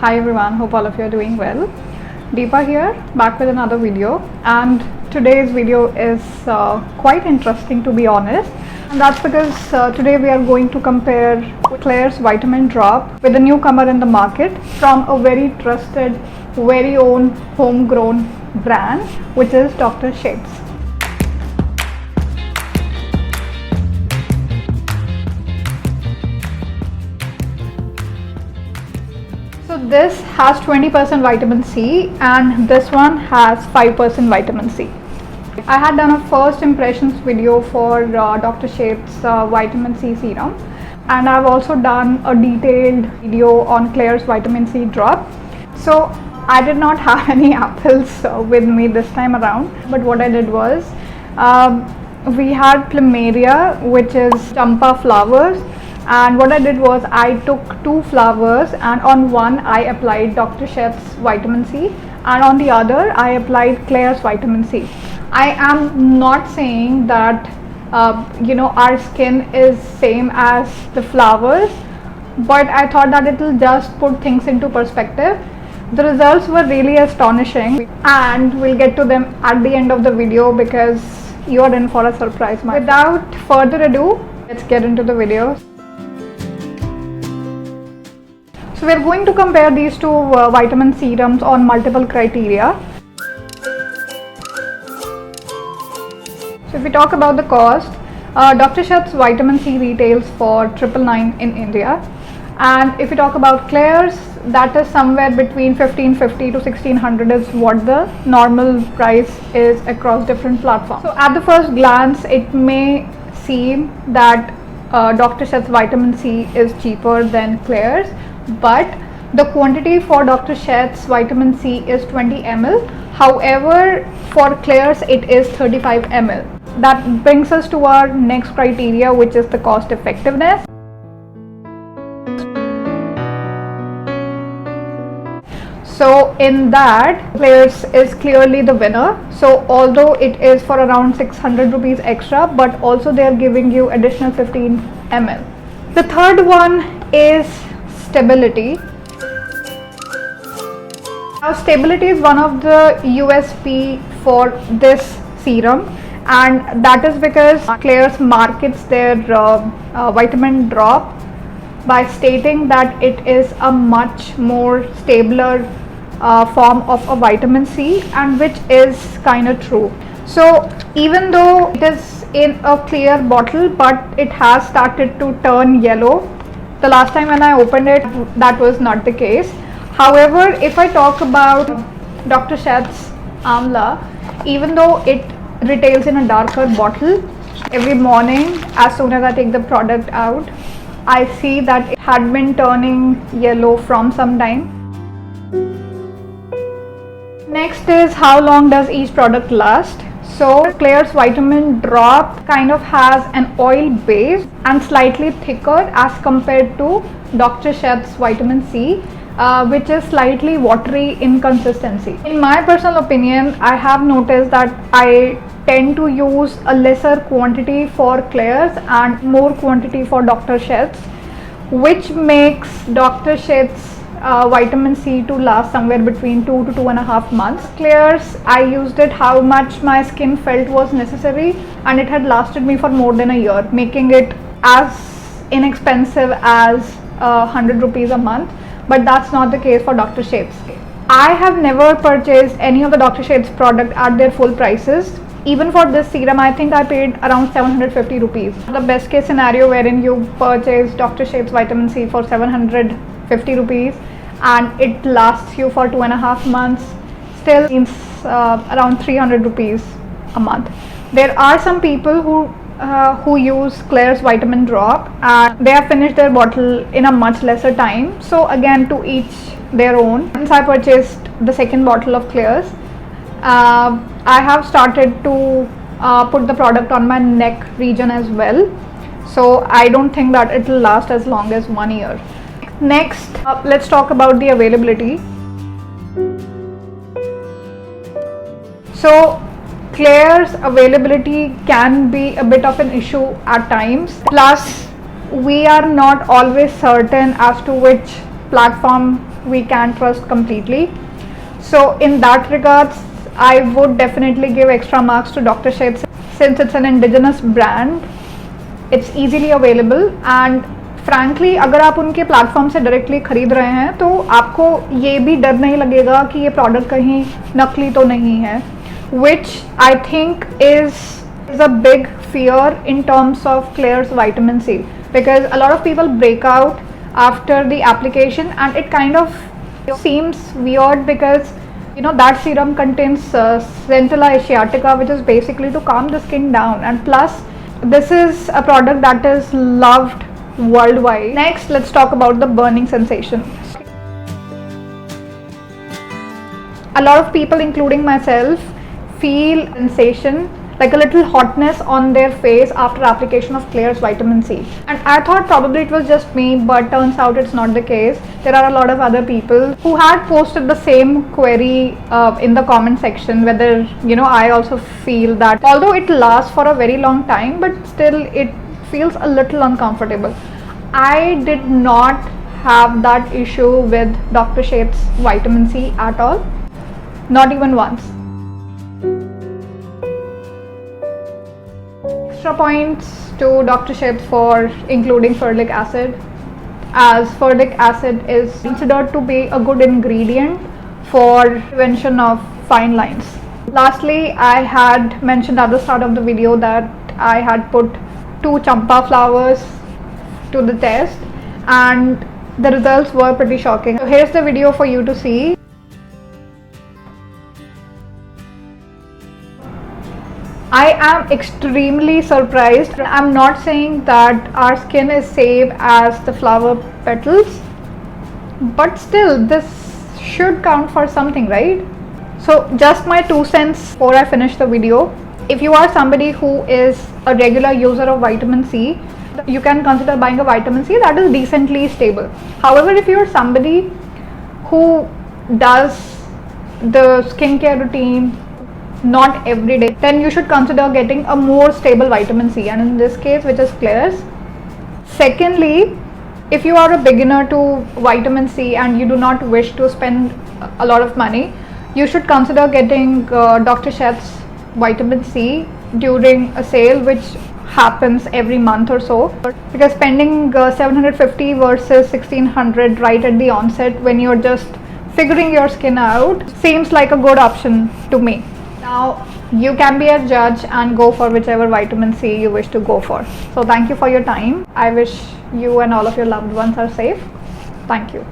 Hi everyone, hope all of you are doing well. Deepa here, back with another video, and today's video is quite interesting, to be honest, and that's because today we are going to compare Klairs vitamin drop with a newcomer in the market from a very trusted, very own homegrown brand, which is Dr. Sheth's. So this has 20% vitamin C and this one has 5% vitamin C. I had done a first impressions video for Dr. Sheth's vitamin C serum, and I've also done a detailed video on Klairs vitamin C drop. So I did not have any apples with me this time around, but what I did was we had plumeria, which is champa flowers. And what I did was I took two flowers, and on one I applied Dr. Sheth's vitamin C and on the other I applied Klairs vitamin C. I am not saying that our skin is same as the flowers, but I thought that it will just put things into perspective. The results were really astonishing, and we'll get to them at the end of the video because you are in for a surprise. Without further ado, let's get into the video. So we are going to compare these two vitamin serums on multiple criteria. So if we talk about the cost, Dr. Sheth's vitamin C retails for 999 in India, and if we talk about Klairs, that is somewhere between 1550 to 1600 is what the normal price is across different platforms. So at the first glance, it may seem that Dr. Sheth's vitamin C is cheaper than Klairs, but the quantity for Dr. Sheth's vitamin C is 20 ml. However, for Klairs it is 35 ml. That brings us to our next criteria, which is the cost effectiveness. So in that, Klairs is clearly the winner. So although it is for around 600 rupees extra, but also they are giving you additional 15 ml. The third one is stability. Now stability is one of the USP for this serum, and that is because Klairs markets their vitamin drop by stating that it is a much more stabler form of a vitamin C, and which is kind of true. So even though it is in a clear bottle, but it has started to turn yellow. The last time when I opened it, that was not the case. However, if I talk about Dr. Sheth's Amla, even though it retails in a darker bottle, every morning as soon as I take the product out, I see that it had been turning yellow from some time. Next is how long does each product last. So Klairs vitamin drop kind of has an oil base and slightly thicker as compared to Dr. Sheth's vitamin C, which is slightly watery in consistency. In my personal opinion, I have noticed that I tend to use a lesser quantity for Klairs and more quantity for Dr. Sheth's, which makes Dr. Sheth's vitamin C to last somewhere between 2 to 2.5 months. Klairs, I used it how much my skin felt was necessary, and it had lasted me for more than a year, making it as inexpensive as 100 rupees a month. But that's not the case for Dr. Sheth's. I have never purchased any of the Dr. Sheth's product at their full prices. Even for this serum, I think I paid around 750 rupees. The best case scenario wherein you purchase Dr. Sheth's vitamin C for 750 rupees and it lasts you for 2.5 months, still means around 300 rupees a month. There are some people who use Klairs vitamin drop and they have finished their bottle in a much lesser time. So again, to each their own. Once I purchased the second bottle of Klairs, I have started to put the product on my neck region as well. So I don't think that it will last as long as 1 year. Next, let's talk about the availability. So Klairs availability can be a bit of an issue at times. Plus, we are not always certain as to which platform we can trust completely. So in that regards, I would definitely give extra marks to Dr. Sheth since it's an indigenous brand. It's easily available and frankly अगर आप उनके platform से directly खरीद रहे हैं तो आपको ये भी डर नहीं लगेगा कि ये प्रोडक्ट कहीं नकली तो नहीं है, which I think is a big fear in terms of Klairs vitamin C, because a lot of people break out after the application and it kind of seems weird because you know that serum contains Centella asiatica, which is basically to calm the skin down, and plus this is a product that is loved worldwide. Next, let's talk about the burning sensation. A lot of people, including myself, feel sensation like a little hotness on their face after application of Klairs vitamin C, and I thought probably it was just me, but turns out it's not the case. There are a lot of other people who had posted the same query in the comment section, whether you know I also feel that although it lasts for a very long time but still it feels a little uncomfortable. I did not have that issue with Dr. Sheth's vitamin C at all, not even once. Extra points to Dr. Sheth for including ferulic acid, as ferulic acid is considered to be a good ingredient for prevention of fine lines. Lastly, I had mentioned at the start of the video that I had put 2 champa flowers to the test and the results were pretty shocking. So here's the video for you to see. I am extremely surprised. I'm not saying that our skin is safe as the flower petals, but still this should count for something, right? So just my 2 cents before I finish the video. If you are somebody who is a regular user of vitamin C, you can consider buying a vitamin C that is decently stable. However, if you are somebody who does the skincare routine not every day, then you should consider getting a more stable vitamin C, and in this case, which is Klairs. Secondly, if you are a beginner to vitamin C and you do not wish to spend a lot of money, you should consider getting Dr. Sheth's vitamin C during a sale which happens every month or so, because spending 750 versus 1600 right at the onset when you're just figuring your skin out seems like a good option to me. Now you can be a judge and go for whichever vitamin C you wish to go for. So thank you for your time. I wish you and all of your loved ones are safe. Thank you.